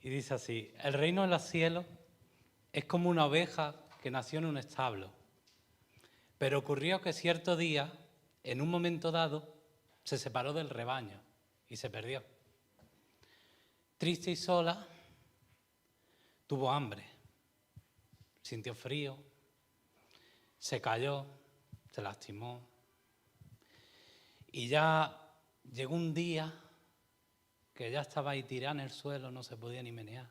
Y dice así: el reino de los cielos es como una oveja que nació en un establo. Pero ocurrió que cierto día, en un momento dado, se separó del rebaño y se perdió. Triste y sola, tuvo hambre, sintió frío, se cayó, se lastimó. Y ya llegó un día que ya estaba ahí tirada en el suelo, no se podía ni menear.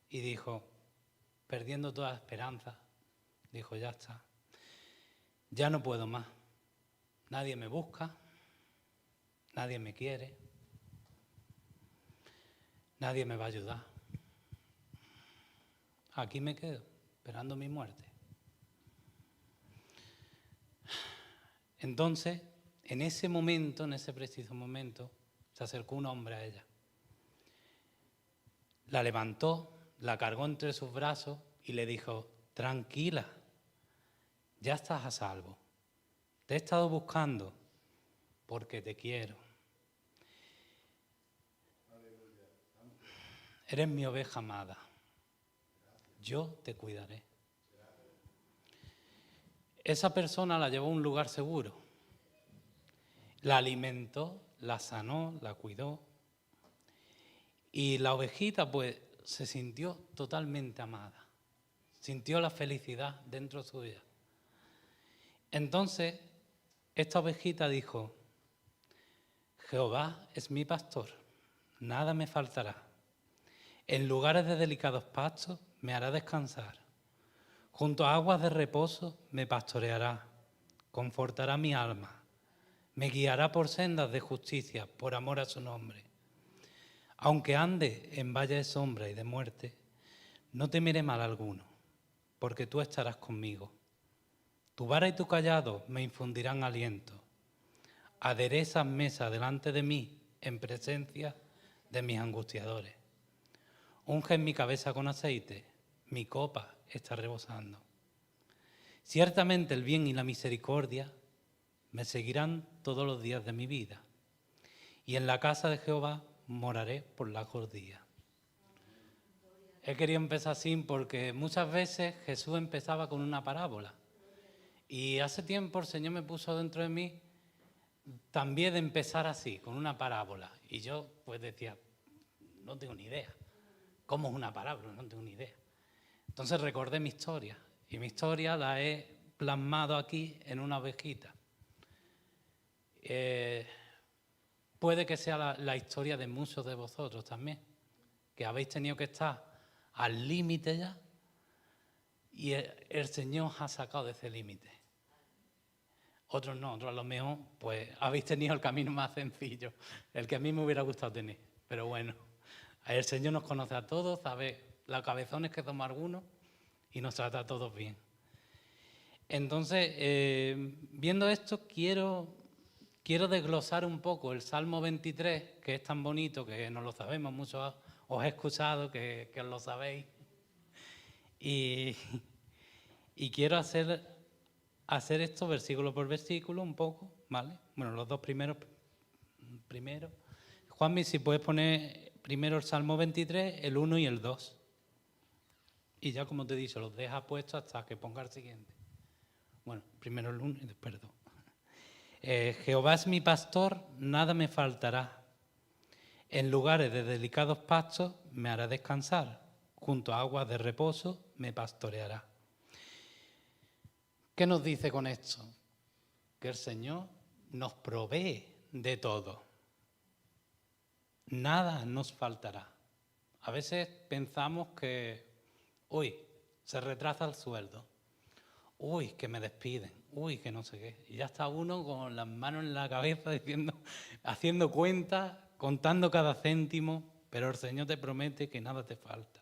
Y dijo, perdiendo toda esperanza, dijo, ya está, ya no puedo más. Nadie me busca, nadie me quiere, nadie me va a ayudar. Aquí me quedo, esperando mi muerte. Entonces, en ese momento, en ese preciso momento, se acercó un hombre a ella. La levantó, la cargó entre sus brazos y le dijo, tranquila, ya estás a salvo. Te he estado buscando porque te quiero. Eres mi oveja amada. Yo te cuidaré. Esa persona la llevó a un lugar seguro. La alimentó, la sanó, la cuidó. Y la ovejita pues se sintió totalmente amada. Sintió la felicidad dentro suya. Entonces, esta ovejita dijo, Jehová es mi pastor, nada me faltará. En lugares de delicados pastos me hará descansar. Junto a aguas de reposo me pastoreará, confortará mi alma. Me guiará por sendas de justicia, por amor a su nombre. Aunque ande en valle de sombra y de muerte, no temeré mal alguno, porque tú estarás conmigo. Tu vara y tu cayado me infundirán aliento. Aderezas mesa delante de mí en presencia de mis angustiadores. Unges mi cabeza con aceite, mi copa está rebosando. Ciertamente el bien y la misericordia me seguirán todos los días de mi vida, y en la casa de Jehová moraré por largos días. He querido empezar así porque muchas veces Jesús empezaba con una parábola. Y hace tiempo el Señor me puso dentro de mí también de empezar así, con una parábola. Y yo pues decía, no tengo ni idea. ¿Cómo es una parábola? No tengo ni idea. Entonces recordé mi historia. Y mi historia la he plasmado aquí en una ovejita. Puede que sea la historia de muchos de vosotros también, que habéis tenido que estar al límite ya y el Señor os ha sacado de ese límite. Otros no, otros a lo mejor pues habéis tenido el camino más sencillo, el que a mí me hubiera gustado tener. Pero bueno, el Señor nos conoce a todos, sabe los cabezones que somos algunos y nos trata a todos bien. Entonces, viendo esto, quiero desglosar un poco el Salmo 23, que es tan bonito, que no lo sabemos, muchos os he escuchado que os lo sabéis. Y quiero hacer esto versículo por versículo un poco, ¿vale? Bueno, los dos primeros. Juanmi, si puedes poner primero el Salmo 23, el 1 y el 2. Y ya, como te he dicho, los deja puestos hasta que ponga el siguiente. Bueno, primero el 1 y después el 2. Jehová es mi pastor, nada me faltará. En lugares de delicados pastos me hará descansar. Junto a aguas de reposo me pastoreará. ¿Qué nos dice con esto? Que el Señor nos provee de todo. Nada nos faltará. A veces pensamos que, se retrasa el sueldo. Que me despiden. Que no sé qué. Y ya está uno con las manos en la cabeza haciendo cuentas, contando cada céntimo, pero el Señor te promete que nada te falta.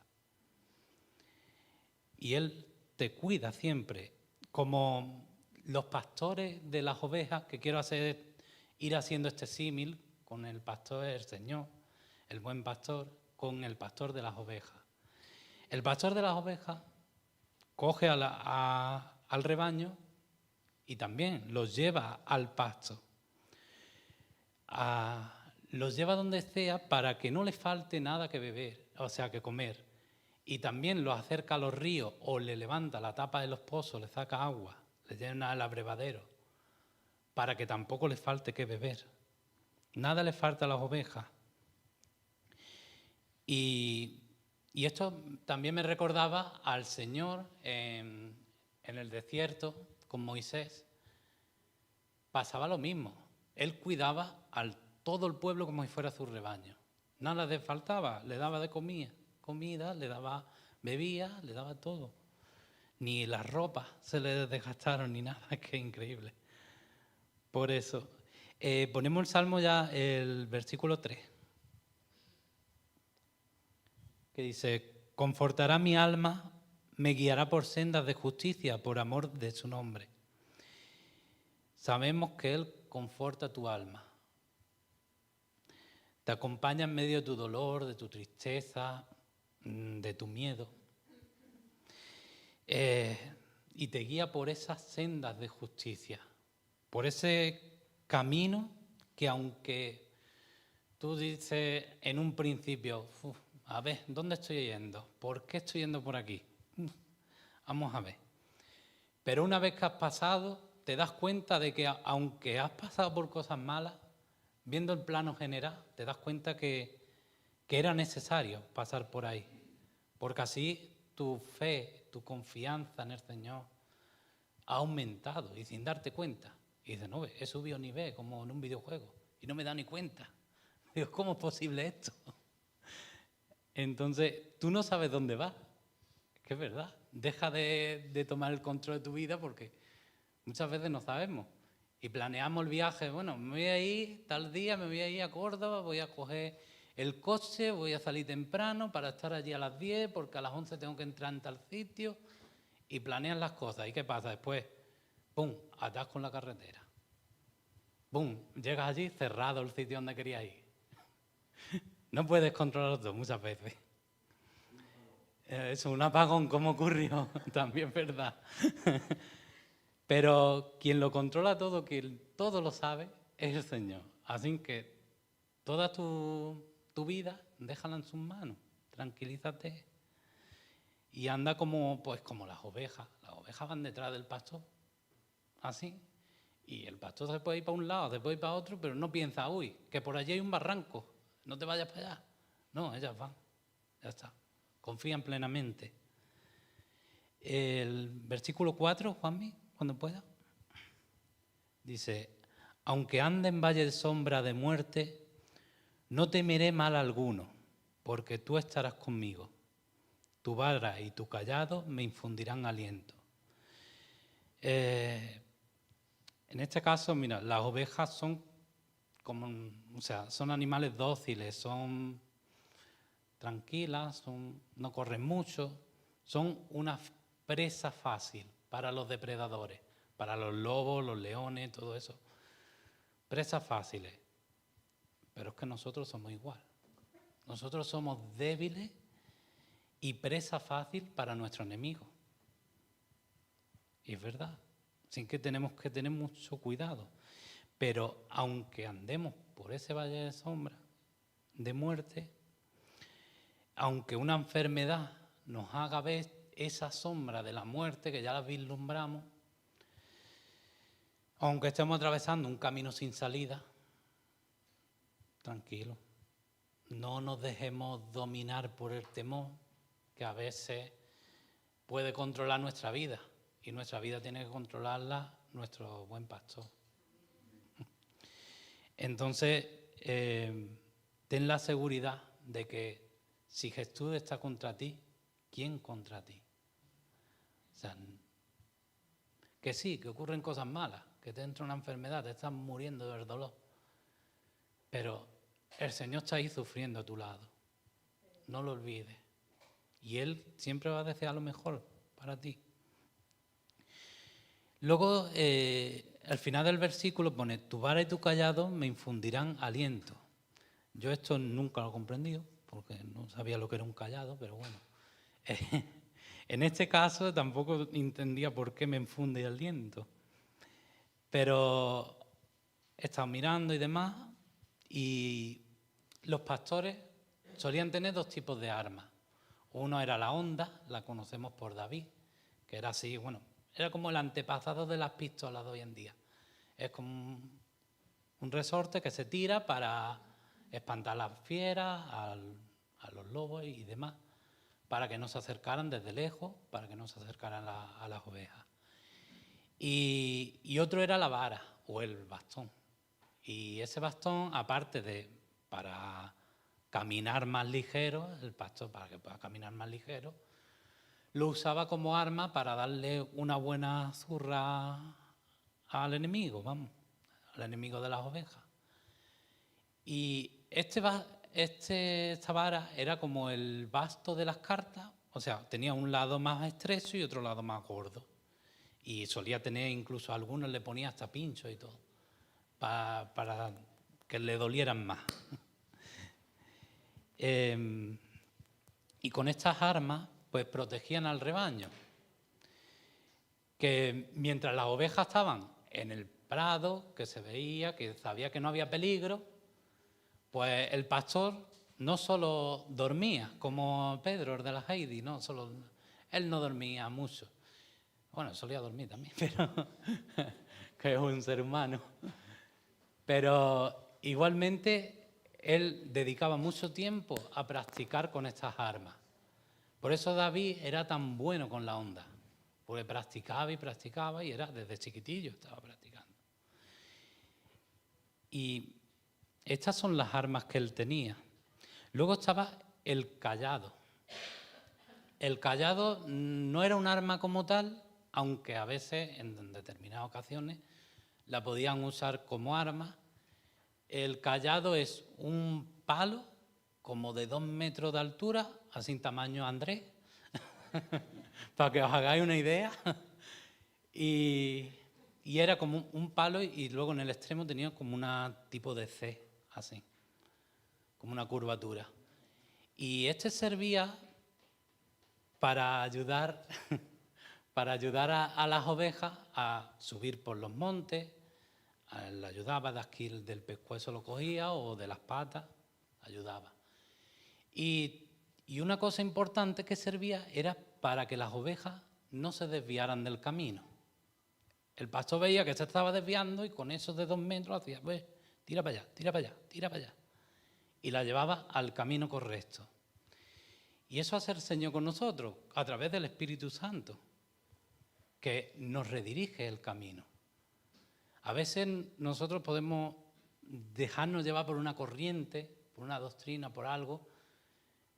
Y Él te cuida siempre. Como los pastores de las ovejas, que quiero ir haciendo este símil con el pastor del Señor, el buen pastor, con el pastor de las ovejas. El pastor de las ovejas coge al rebaño y también los lleva al pasto. los lleva donde sea para que no le falte nada que beber, o sea, que comer. Y también los acerca a los ríos o le levanta la tapa de los pozos, le saca agua, le llena al abrevadero, para que tampoco les falte que beber. Nada le falta a las ovejas. Y esto también me recordaba al Señor en el desierto con Moisés. Pasaba lo mismo. Él cuidaba a todo el pueblo como si fuera su rebaño. Nada le faltaba, le daba de comida, le daba bebía, le daba todo. Ni las ropas se le desgastaron ni nada, es que es increíble. Por eso, ponemos el Salmo ya, el versículo 3, que dice: confortará mi alma, me guiará por sendas de justicia, por amor de su nombre. Sabemos que Él conforta tu alma. Te acompaña en medio de tu dolor, de tu tristeza, de tu miedo. Y te guía por esas sendas de justicia, por ese camino que, aunque tú dices en un principio, a ver, ¿dónde estoy yendo? ¿Por qué estoy yendo por aquí? Vamos a ver. Pero una vez que has pasado, te das cuenta de que aunque has pasado por cosas malas, viendo el plano general, te das cuenta que era necesario pasar por ahí. Porque así tu fe, tu confianza en el Señor ha aumentado y sin darte cuenta. Y dices, no, he subido nivel como en un videojuego y no me he dado ni cuenta. Digo, ¿cómo es posible esto? Entonces, tú no sabes dónde vas. Es que es verdad. Deja de tomar el control de tu vida porque muchas veces no sabemos. Y planeamos el viaje. Bueno, me voy a ir tal día, me voy a ir a Córdoba, voy a coger el coche, voy a salir temprano para estar allí a las 10 porque a las 11 tengo que entrar en tal sitio. Y planean las cosas. ¿Y qué pasa después? ¡Pum! Atasco en la carretera. ¡Pum! Llegas allí cerrado el sitio donde querías ir. No puedes controlarlo todo muchas veces. Es un apagón, ¿cómo ocurrió? También es verdad. Pero quien lo controla todo, quien todo lo sabe, es el Señor. Así que toda tu vida, déjala en sus manos. Tranquilízate. Y anda como las ovejas. Las ovejas van detrás del pastor. Así. Y el pastor se puede ir para un lado, se puede ir para otro, pero no piensa, uy, que por allí hay un barranco, no te vayas para allá. No, ellas van. Ya está. Confían plenamente. El versículo 4, Juanmi, cuando pueda, dice: aunque ande en valle de sombra de muerte, no temeré mal alguno, porque tú estarás conmigo. Tu vara y tu cayado me infundirán aliento. En este caso, mira, las ovejas son son animales dóciles, son tranquilas, no corren mucho, son una presa fácil para los depredadores, para los lobos, los leones, todo eso. Presas fáciles. Pero es que nosotros somos igual. Nosotros somos débiles y presa fácil para nuestro enemigo. Y es verdad. Así que tenemos que tener mucho cuidado. Pero aunque andemos por ese valle de sombra, de muerte, aunque una enfermedad nos haga ver esa sombra de la muerte, que ya la vislumbramos, aunque estemos atravesando un camino sin salida, tranquilo, no nos dejemos dominar por el temor, que a veces puede controlar nuestra vida, y nuestra vida tiene que controlarla nuestro buen pastor. Entonces, ten la seguridad de que si Jesús está contra ti, ¿quién contra ti? O sea, que sí, que ocurren cosas malas, que te entra una enfermedad, te estás muriendo del dolor, pero el Señor está ahí sufriendo a tu lado. No lo olvides. Y Él siempre va a desear lo mejor para ti. Luego, al final del versículo pone: tu vara y tu cayado me infundirán aliento. Yo esto nunca lo he comprendido, porque no sabía lo que era un cayado, pero bueno. En este caso tampoco entendía por qué me infunde aliento. Pero he estado mirando y demás, y los pastores solían tener dos tipos de armas. Uno era la honda, la conocemos por David, que era así, bueno, era como el antepasado de las pistolas de hoy en día. Es como un resorte que se tira para espantar a las fieras, a los lobos y demás, para que no se acercaran desde lejos, para que no se acercaran a las ovejas. Y otro era la vara o el bastón. Y ese bastón, aparte de para caminar más ligero, el pastor para que pueda caminar más ligero, lo usaba como arma para darle una buena zurra al enemigo, vamos, al enemigo de las ovejas. Y esta vara era como el basto de las cartas, o sea, tenía un lado más estrecho y otro lado más gordo. Y solía tener, incluso a algunos le ponía hasta pinchos y todo, para que le dolieran más. Y con estas armas, pues protegían al rebaño. Que mientras las ovejas estaban en el prado, que se veía, que sabía que no había peligro, pues el pastor no solo dormía, como Pedro, el de la Heidi, no, él no dormía mucho. Bueno, solía dormir también, pero que es un ser humano. Pero igualmente él dedicaba mucho tiempo a practicar con estas armas. Por eso David era tan bueno con la honda, porque practicaba y era desde chiquitillo estaba practicando. Y estas son las armas que él tenía. Luego estaba el cayado. El cayado no era un arma como tal, aunque a veces, en determinadas ocasiones, la podían usar como arma. El cayado es un palo como de 2 metros de altura, así en tamaño Andrés, para que os hagáis una idea. Y era como un palo y luego en el extremo tenía como un tipo de C, así, como una curvatura. Y este servía para ayudar a las ovejas a subir por los montes. Le ayudaba, de aquí del pescuezo lo cogía o de las patas, ayudaba. Y una cosa importante que servía era para que las ovejas no se desviaran del camino. El pastor veía que se estaba desviando y con esos de 2 metros hacía, pues, tira para allá, tira para allá, tira para allá. Y la llevaba al camino correcto. Y eso hace el Señor con nosotros, a través del Espíritu Santo, que nos redirige el camino. A veces nosotros podemos dejarnos llevar por una corriente, por una doctrina, por algo,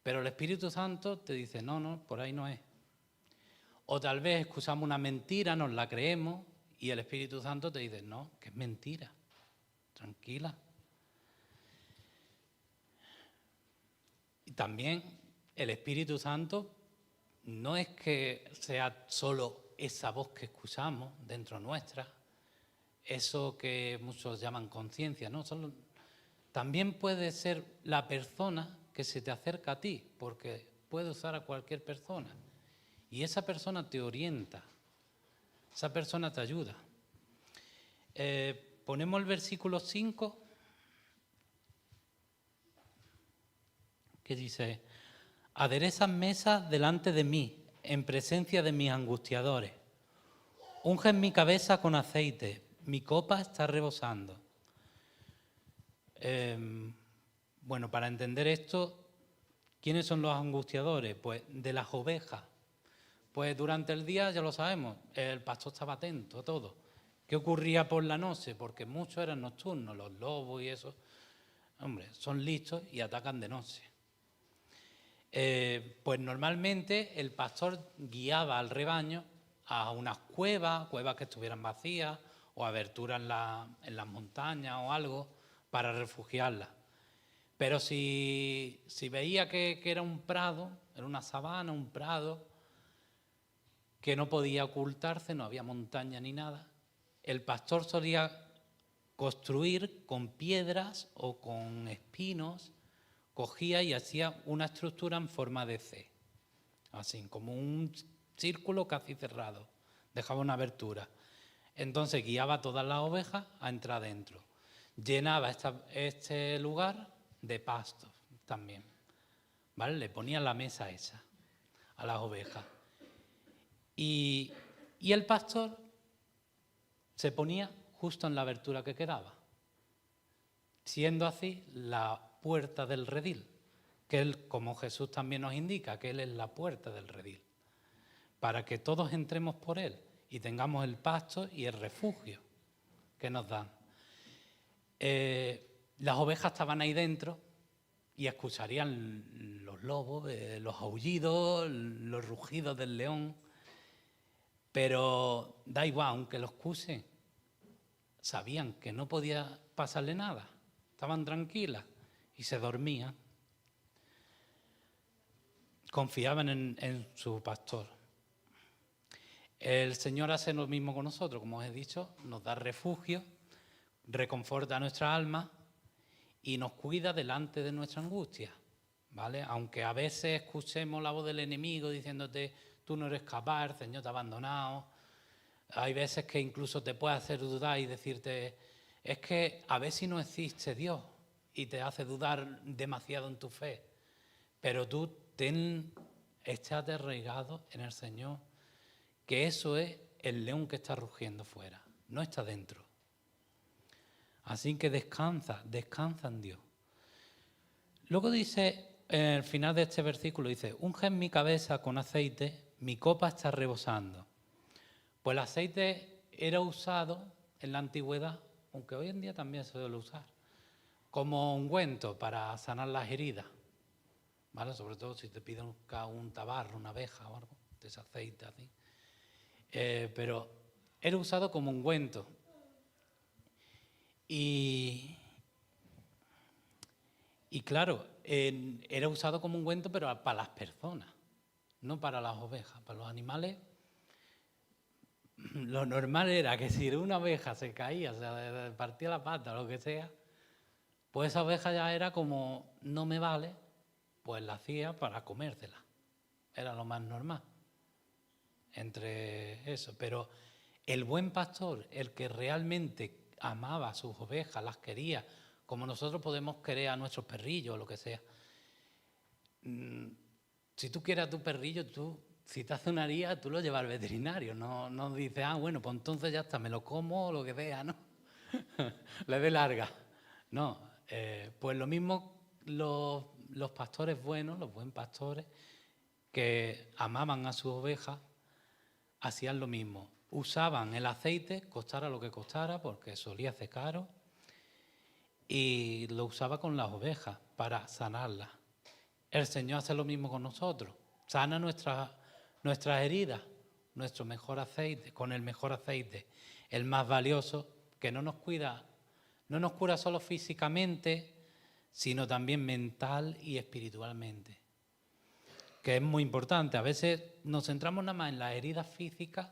pero el Espíritu Santo te dice, no, por ahí no es. O tal vez excusamos una mentira, nos la creemos, y el Espíritu Santo te dice, no, que es mentira, tranquila. Y también el Espíritu Santo no es que sea solo esa voz que escuchamos dentro nuestra, eso que muchos llaman conciencia, ¿no? También puede ser la persona que se te acerca a ti, porque puede usar a cualquier persona. Y esa persona te orienta, esa persona te ayuda. Ponemos el versículo 5, que dice, aderezas mesas delante de mí, en presencia de mis angustiadores. Unges mi cabeza con aceite, mi copa está rebosando. Bueno, para entender esto, ¿quiénes son los angustiadores? Pues de las ovejas. Pues durante el día, ya lo sabemos, el pastor estaba atento a todo. ¿Qué ocurría por la noche? Porque muchos eran nocturnos, los lobos y eso. Hombre, son listos y atacan de noche. Pues normalmente el pastor guiaba al rebaño a unas cuevas que estuvieran vacías o aberturas en las montañas o algo para refugiarlas. Pero si veía que era un prado, era una sabana, un prado, que no podía ocultarse, no había montaña ni nada, el pastor solía construir con piedras o con espinos, cogía y hacía una estructura en forma de C, así como un círculo casi cerrado, dejaba una abertura. Entonces guiaba a todas las ovejas a entrar dentro. Llenaba este lugar, de pasto también, ¿vale? Le ponía la mesa esa a las ovejas. Y el pastor se ponía justo en la abertura que quedaba, siendo así la puerta del redil, que él, como Jesús también nos indica, que Él es la puerta del redil, para que todos entremos por Él y tengamos el pasto y el refugio que nos dan. Las ovejas estaban ahí dentro y escucharían los lobos, los aullidos, los rugidos del león, pero da igual, aunque los escuchen, sabían que no podía pasarle nada, estaban tranquilas y se dormían. Confiaban en su pastor. El Señor hace lo mismo con nosotros, como os he dicho, nos da refugio, reconforta nuestra alma y nos cuida delante de nuestra angustia, ¿vale? Aunque a veces escuchemos la voz del enemigo diciéndote, tú no eres capaz, el Señor te ha abandonado. Hay veces que incluso te puede hacer dudar y decirte, es que a ver si no existe Dios, y te hace dudar demasiado en tu fe. Pero tú estate arraigado en el Señor, que eso es el león que está rugiendo fuera, no está dentro. Así que descansa en Dios. Luego dice, en el final de este versículo, dice, unge mi cabeza con aceite, mi copa está rebosando. Pues el aceite era usado en la antigüedad, aunque hoy en día también se suele usar, como ungüento para sanar las heridas, ¿vale? Sobre todo si te piden un tabarro, una abeja o algo, de ese aceite así. Pero era usado como ungüento. Y claro, era usado como ungüento, pero para las personas, no para las ovejas. Para los animales, lo normal era que si una oveja se caía, o sea, partía la pata o lo que sea, pues esa oveja ya era como, no me vale, pues la hacía para comérsela. Era lo más normal entre eso. Pero el buen pastor, el que realmente amaba a sus ovejas, las quería, como nosotros podemos querer a nuestros perrillos o lo que sea. Si tú quieres a tu perrillo, si te hace una herida, tú lo llevas al veterinario. No dices, bueno, pues entonces ya está, me lo como o lo que sea, ¿no? Le dé larga. No, pues lo mismo los pastores buenos, los buen pastores, que amaban a sus ovejas, hacían lo mismo. Usaban el aceite, costara lo que costara, porque solía ser caro, y lo usaba con las ovejas para sanarlas. El Señor hace lo mismo con nosotros. Sana nuestras heridas, nuestro mejor aceite, con el mejor aceite, el más valioso, que no nos cura solo físicamente, sino también mental y espiritualmente, que es muy importante. A veces nos centramos nada más en las heridas físicas,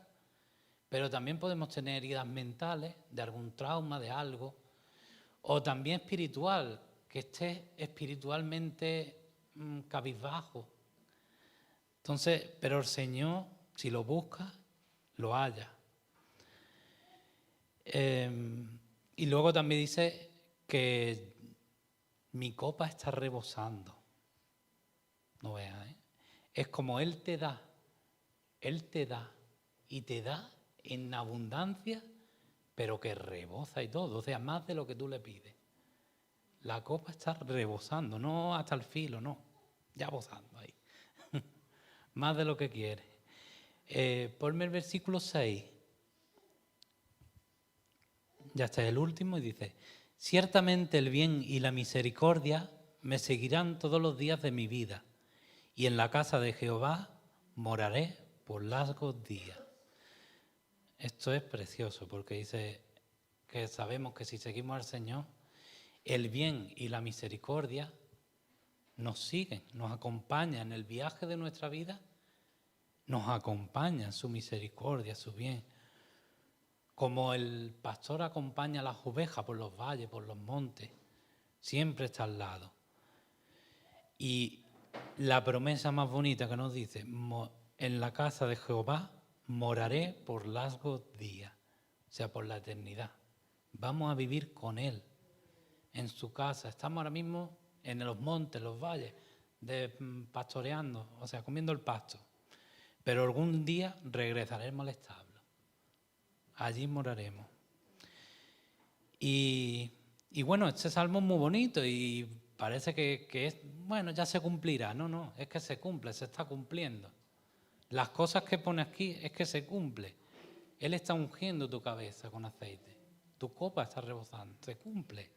pero también podemos tener heridas mentales, de algún trauma, de algo, o también espiritual, que estés espiritualmente cabizbajo. Entonces, pero el Señor, si lo busca, lo halla. Y luego también dice que mi copa está rebosando. No veas, ¿eh? Es como Él te da y te da en abundancia, pero que rebosa y todo, o sea, más de lo que tú le pides. La copa está rebosando, no hasta el filo, no, ya bozando ahí. Más de lo que quiere. Ponme el versículo 6. Ya está el último y dice, ciertamente el bien y la misericordia me seguirán todos los días de mi vida, y en la casa de Jehová moraré por largos días. Esto es precioso porque dice que sabemos que si seguimos al Señor, el bien y la misericordia nos siguen, nos acompañan en el viaje de nuestra vida, nos acompaña su misericordia, su bien. Como el pastor acompaña a las ovejas por los valles, por los montes, siempre está al lado. Y la promesa más bonita que nos dice, en la casa de Jehová moraré por largos días, o sea, por la eternidad. Vamos a vivir con Él, en su casa. Estamos ahora mismo en los montes, los valles, pastoreando, o sea, comiendo el pasto. Pero algún día regresaremos al establo. Allí moraremos. Y bueno, este salmo es muy bonito y parece que es, bueno, ya se cumplirá. No, es que se cumple, se está cumpliendo. Las cosas que pone aquí es que se cumple. Él está ungiendo tu cabeza con aceite. Tu copa está rebosando, se cumple.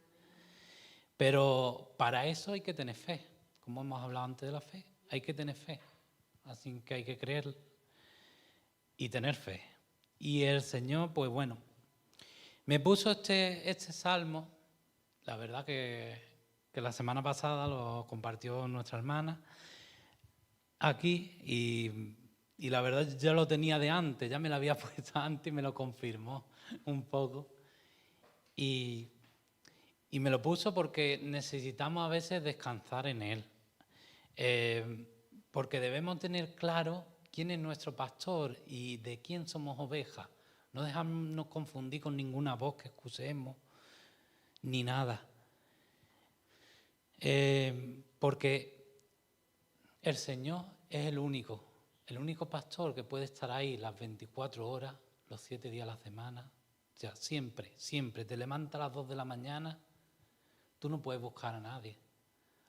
Pero para eso hay que tener fe. Como hemos hablado antes de la fe, hay que tener fe. Así que hay que creer y tener fe. Y el Señor, pues bueno, me puso este salmo. La verdad que la semana pasada lo compartió nuestra hermana aquí y la verdad ya lo tenía de antes, ya me lo había puesto antes y me lo confirmó un poco. Y me lo puso porque necesitamos a veces descansar en Él. Porque debemos tener claro quién es nuestro pastor y de quién somos ovejas. No dejarnos confundir con ninguna voz que escuchemos, ni nada. Porque el Señor es el único pastor que puede estar ahí las 24 horas, los 7 días a la semana. O sea, siempre, siempre. Te levantas a las 2 de la mañana, tú no puedes buscar a nadie.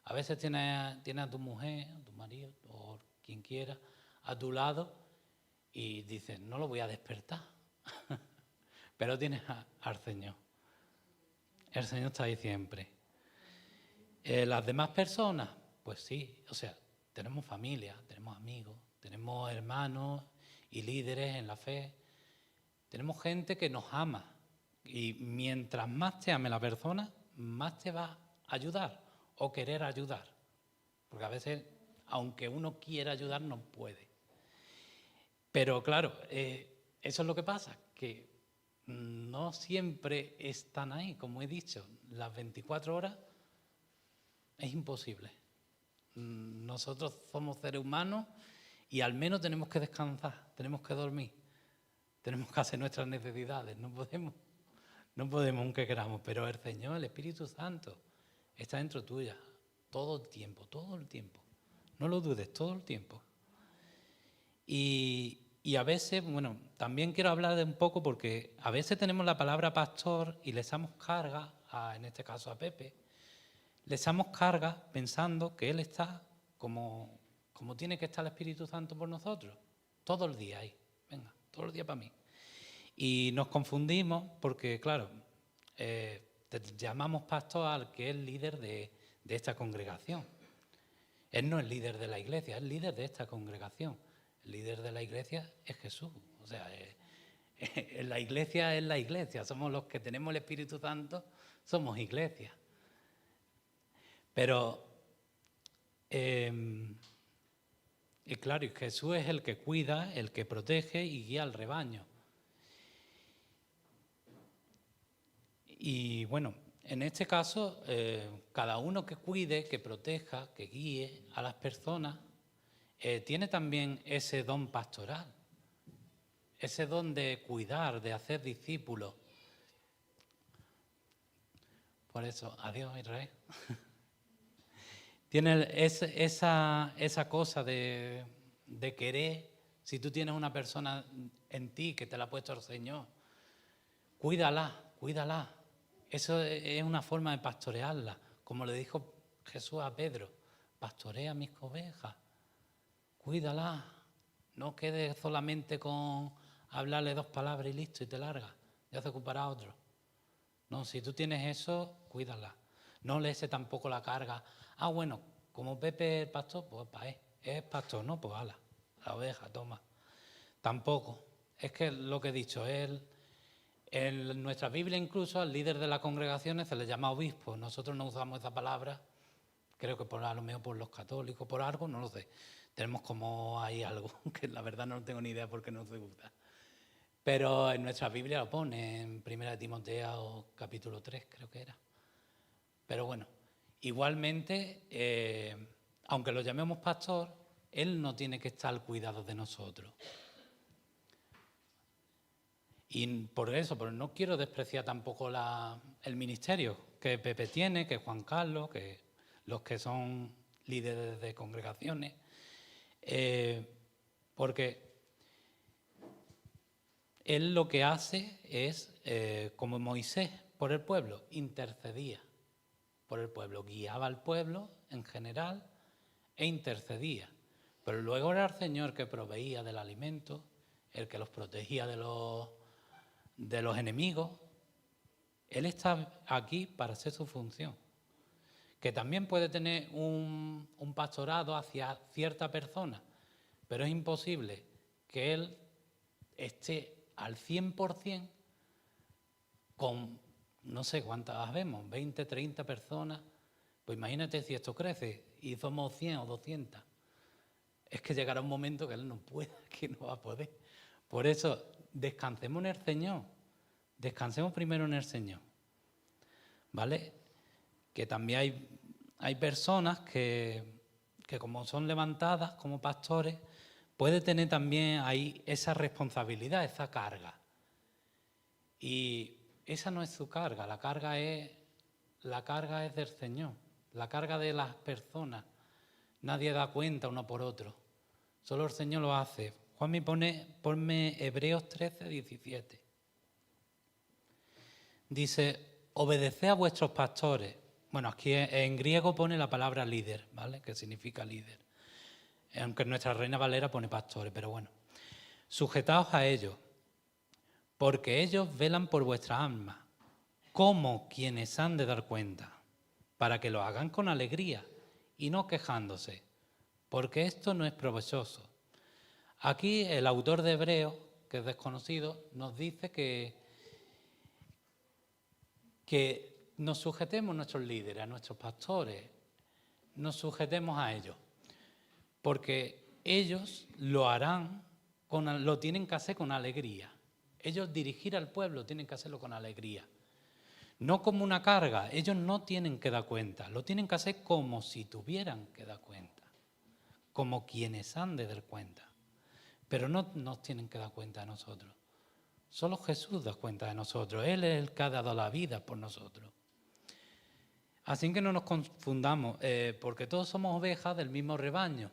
A veces tienes a tu mujer, a tu marido o quien quiera a tu lado y dices, no lo voy a despertar. Pero tienes al Señor. El Señor está ahí siempre. Las demás personas, pues sí, o sea, tenemos familia, tenemos amigos, tenemos hermanos y líderes en la fe. Tenemos gente que nos ama y mientras más te ame la persona, más te va a ayudar o querer ayudar. Porque a veces, aunque uno quiera ayudar, no puede. Pero claro, eso es lo que pasa, que no siempre están ahí, como he dicho, las 24 horas es imposible. Nosotros somos seres humanos y al menos tenemos que descansar, tenemos que dormir, tenemos que hacer nuestras necesidades, no podemos aunque queramos, pero el Señor, el Espíritu Santo, está dentro tuya todo el tiempo, no lo dudes, todo el tiempo. Y a veces, bueno, también quiero hablar de un poco porque a veces tenemos la palabra pastor y le echamos carga, en este caso a Pepe, le echamos carga pensando que Él está como tiene que estar el Espíritu Santo por nosotros, todo el día ahí, venga, todo el día para mí. Y nos confundimos porque, claro, llamamos pastor al que es líder de esta congregación. Él no es líder de la iglesia, es líder de esta congregación. El líder de la iglesia es Jesús. O sea, la iglesia es la iglesia. Somos los que tenemos el Espíritu Santo, somos iglesia. Pero, y claro, Jesús es el que cuida, el que protege y guía al rebaño. Y bueno, en este caso, cada uno que cuide, que proteja, que guíe a las personas, tiene también ese don pastoral, ese don de cuidar, de hacer discípulos. Por eso, adiós Israel. Tiene esa cosa de querer. Si tú tienes una persona en ti que te la ha puesto el Señor, cuídala. Eso es una forma de pastorearla. Como le dijo Jesús a Pedro, pastorea mis ovejas, cuídala. No quedes solamente con hablarle 2 palabras y listo y te largas, ya se ocupará otro. No, si tú tienes eso, cuídala. No le eches tampoco la carga. Bueno, como Pepe es pastor, pues es pastor, ¿no? Pues ala, la oveja, toma. Tampoco. Es que lo que he dicho, en nuestra Biblia incluso al líder de las congregaciones se le llama obispo. Nosotros no usamos esa palabra, creo que a lo mejor por los católicos, por algo, no lo sé. Tenemos como ahí algo, que la verdad no tengo ni idea porque no se usa. Pero en nuestra Biblia lo pone, en 1 Timoteo capítulo 3 creo que era. Pero bueno, igualmente, aunque lo llamemos pastor, él no tiene que estar al cuidado de nosotros. Y por eso, pero no quiero despreciar tampoco el ministerio que Pepe tiene, que Juan Carlos, que los que son líderes de congregaciones, porque él lo que hace es, como Moisés por el pueblo, intercedía por el pueblo, guiaba al pueblo en general e intercedía. Pero luego era el Señor que proveía del alimento, el que los protegía de los enemigos. Él está aquí para hacer su función. Que también puede tener un pastorado hacia cierta persona, pero es imposible que él esté al 100% con, no sé cuántas vemos, 20, 30 personas. Pues imagínate si esto crece y somos 100 o 200. Es que llegará un momento que él no pueda, que no va a poder. Por eso, descansemos en el Señor. Descansemos primero en el Señor. ¿Vale? Que también hay personas que como son levantadas como pastores, puede tener también ahí esa responsabilidad, esa carga. Y esa no es su carga, la carga es del Señor, la carga de las personas. Nadie da cuenta uno por otro, solo el Señor lo hace. Juanmi, ponme Hebreos 13, 17. Dice, obedeced a vuestros pastores. Bueno, aquí en griego pone la palabra líder, ¿vale? Que significa líder. Aunque en nuestra Reina Valera pone pastores, pero bueno. Sujetaos a ellos, porque ellos velan por vuestra alma, como quienes han de dar cuenta, para que lo hagan con alegría y no quejándose, porque esto no es provechoso. Aquí el autor de Hebreos, que es desconocido, nos dice que nos sujetemos a nuestros líderes, a nuestros pastores, nos sujetemos a ellos, porque ellos lo harán, lo tienen que hacer con alegría. Ellos dirigir al pueblo tienen que hacerlo con alegría. No como una carga, ellos no tienen que dar cuenta, lo tienen que hacer como si tuvieran que dar cuenta, como quienes han de dar cuenta. Pero no nos tienen que dar cuenta de nosotros. Solo Jesús da cuenta de nosotros, Él es el que ha dado la vida por nosotros. Así que no nos confundamos, porque todos somos ovejas del mismo rebaño.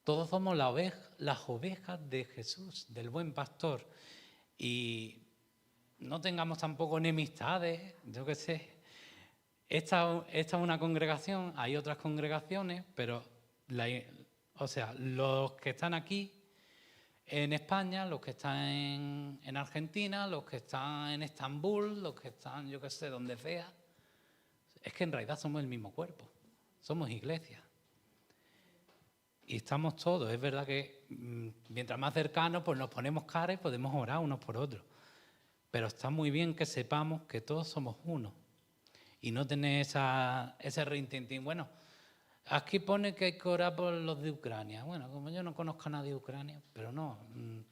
Todos somos las ovejas de Jesús, del buen pastor. Y no tengamos tampoco enemistades, yo qué sé. Esta es una congregación, hay otras congregaciones, pero los que están aquí en España, los que están en Argentina, los que están en Estambul, los que están, yo qué sé, donde sea, es que en realidad somos el mismo cuerpo, somos iglesia. Y estamos todos, es verdad que mientras más cercanos, pues nos ponemos cara y podemos orar unos por otros. Pero está muy bien que sepamos que todos somos uno y no tener ese reintintín. Bueno, aquí pone que hay que orar por los de Ucrania. Bueno, como yo no conozco a nadie de Ucrania, pero no,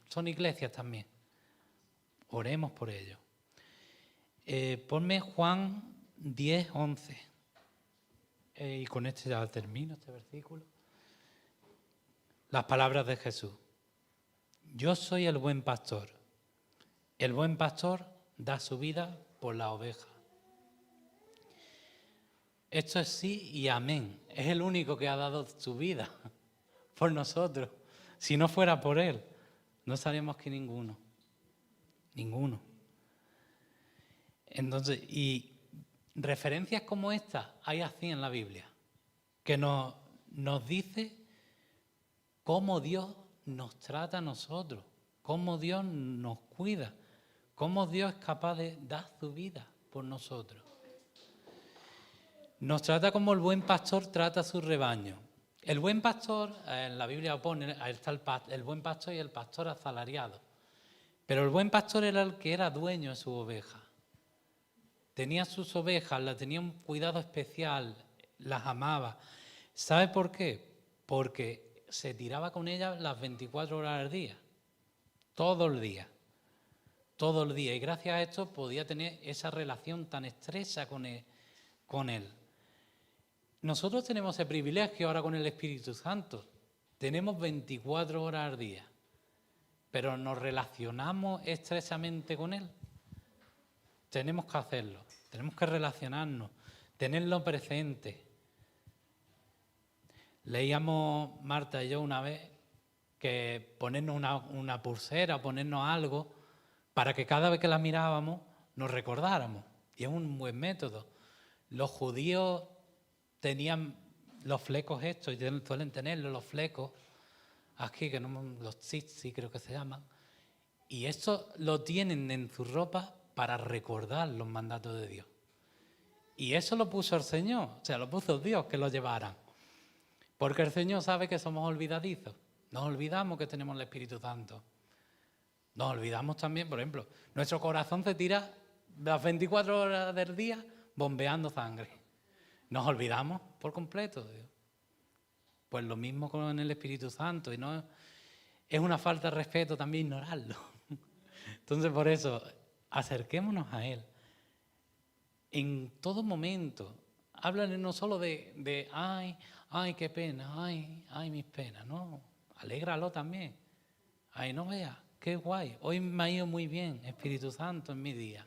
son iglesias también. Oremos por ellos. Ponme Juan 10, 11. Y con este ya termino este versículo. Las palabras de Jesús. Yo soy el buen pastor. El buen pastor da su vida por la oveja. Esto es sí y amén. Es el único que ha dado su vida por nosotros. Si no fuera por Él, no estaríamos aquí ninguno. Ninguno. Entonces, y referencias como estas hay así en la Biblia, que nos dice cómo Dios nos trata a nosotros, cómo Dios nos cuida, cómo Dios es capaz de dar su vida por nosotros. Nos trata como el buen pastor trata a su rebaño. El buen pastor, en la Biblia pone, está el buen pastor y el pastor asalariado. Pero el buen pastor era el que era dueño de su oveja. Tenía sus ovejas, las tenía un cuidado especial, las amaba. ¿Sabe por qué? Porque se tiraba con ellas las 24 horas al día, todo el día. Todo el día. Y gracias a esto podía tener esa relación tan estrecha con él. Nosotros tenemos ese privilegio ahora con el Espíritu Santo. Tenemos 24 horas al día. Pero nos relacionamos estrechamente con Él. Tenemos que hacerlo. Tenemos que relacionarnos. Tenerlo presente. Leíamos Marta y yo una vez que ponernos una pulsera, ponernos algo, para que cada vez que la mirábamos nos recordáramos. Y es un buen método. Los judíos tenían los flecos estos, y suelen tenerlos los flecos, aquí, que no, los tzitzit creo que se llaman, y esto lo tienen en su ropa para recordar los mandatos de Dios. Y eso lo puso el Señor, o sea, lo puso Dios que lo llevaran. Porque el Señor sabe que somos olvidadizos. Nos olvidamos que tenemos el Espíritu Santo. Nos olvidamos también, por ejemplo, nuestro corazón se tira las 24 horas del día bombeando sangre. Nos olvidamos por completo. Pues lo mismo con el Espíritu Santo. Y no es una falta de respeto también ignorarlo. Entonces, por eso, acerquémonos a Él. En todo momento. Háblale no solo de ay, qué pena, ay, mis penas. No, alégralo también. Ay, no veas, qué guay. Hoy me ha ido muy bien, Espíritu Santo, en mi día.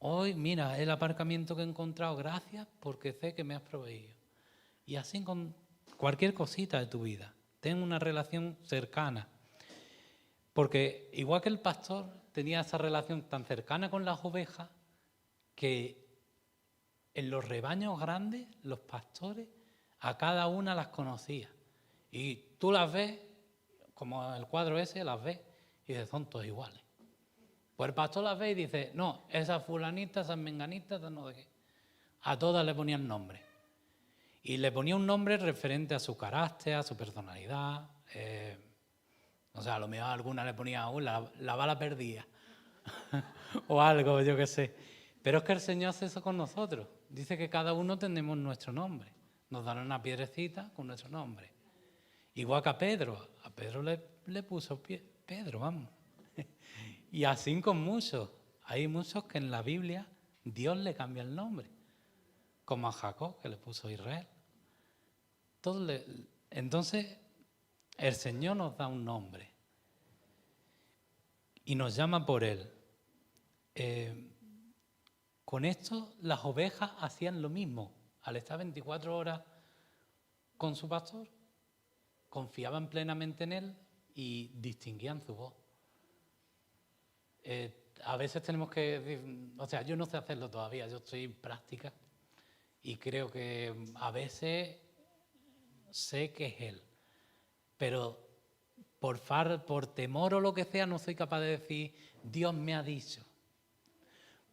Hoy, mira, el aparcamiento que he encontrado, gracias porque sé que me has proveído. Y así con cualquier cosita de tu vida. Ten una relación cercana. Porque igual que el pastor tenía esa relación tan cercana con las ovejas, que en los rebaños grandes, los pastores, a cada una las conocía. Y tú las ves, como el cuadro ese, las ves, y dices, son todos iguales. Pues el pastor las ve y dice, no, esas fulanitas, esas menganitas, esas no sé qué. A todas le ponían nombre. Y le ponía un nombre referente a su carácter, a su personalidad. O sea, a lo mejor a alguna le ponía la bala perdida. O algo, yo qué sé. Pero es que el Señor hace eso con nosotros. Dice que cada uno tenemos nuestro nombre. Nos dan una piedrecita con nuestro nombre. Igual que a Pedro. A Pedro le puso Pedro, vamos. Y así con muchos. Hay muchos que en la Biblia Dios le cambia el nombre. Como a Jacob, que le puso Israel. Entonces, el Señor nos da un nombre. Y nos llama por él. Con esto, las ovejas hacían lo mismo. Al estar 24 horas con su pastor, confiaban plenamente en él y distinguían su voz. A veces tenemos que, o sea, yo no sé hacerlo todavía, yo estoy en práctica y creo que a veces sé que es él, pero por temor o lo que sea no soy capaz de decir, Dios me ha dicho.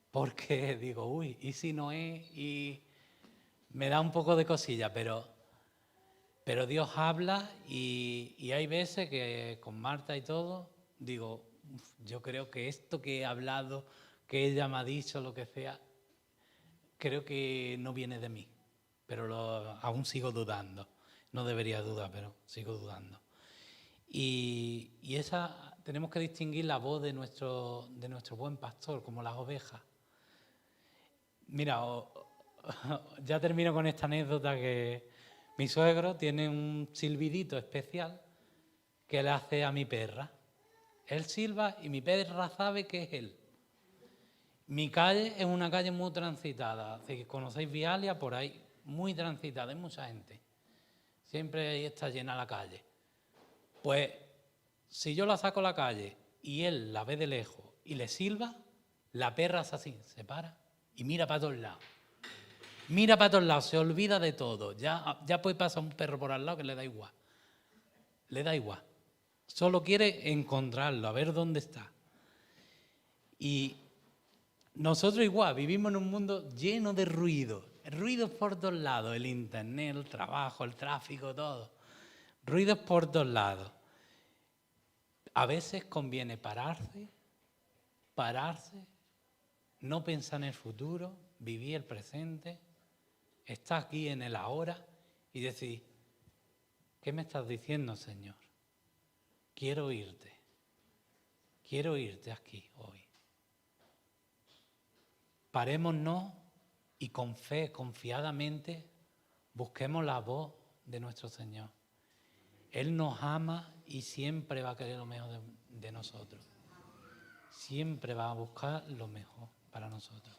Porque digo, uy, ¿y si no es? Y me da un poco de cosilla, pero Dios habla y hay veces que con Marta y todo, digo, yo creo que esto que he hablado, que ella me ha dicho, lo que sea, creo que no viene de mí, pero aún sigo dudando. No debería dudar, pero sigo dudando. Y esa tenemos que distinguir la voz de nuestro buen pastor, como las ovejas. Mira, ya termino con esta anécdota que mi suegro tiene un silbidito especial que le hace a mi perra. Él silba y mi perra sabe que es él. Mi calle es una calle muy transitada. Si conocéis Vialia, por ahí, muy transitada, hay mucha gente. Siempre ahí está llena la calle. Pues, si yo la saco a la calle y él la ve de lejos y le silba, la perra es así, se para y mira para todos lados. Mira para todos lados, se olvida de todo. Ya puede pasar un perro por al lado que le da igual. Le da igual. Solo quiere encontrarlo, a ver dónde está. Y nosotros igual, vivimos en un mundo lleno de ruido. Ruidos por todos lados, el internet, el trabajo, el tráfico, todo. Ruidos por todos lados. A veces conviene pararse, no pensar en el futuro, vivir el presente, estar aquí en el ahora y decir, ¿qué me estás diciendo, Señor? Quiero oírte aquí hoy. Parémonos y con fe, confiadamente, busquemos la voz de nuestro Señor. Él nos ama y siempre va a querer lo mejor de nosotros. Siempre va a buscar lo mejor para nosotros.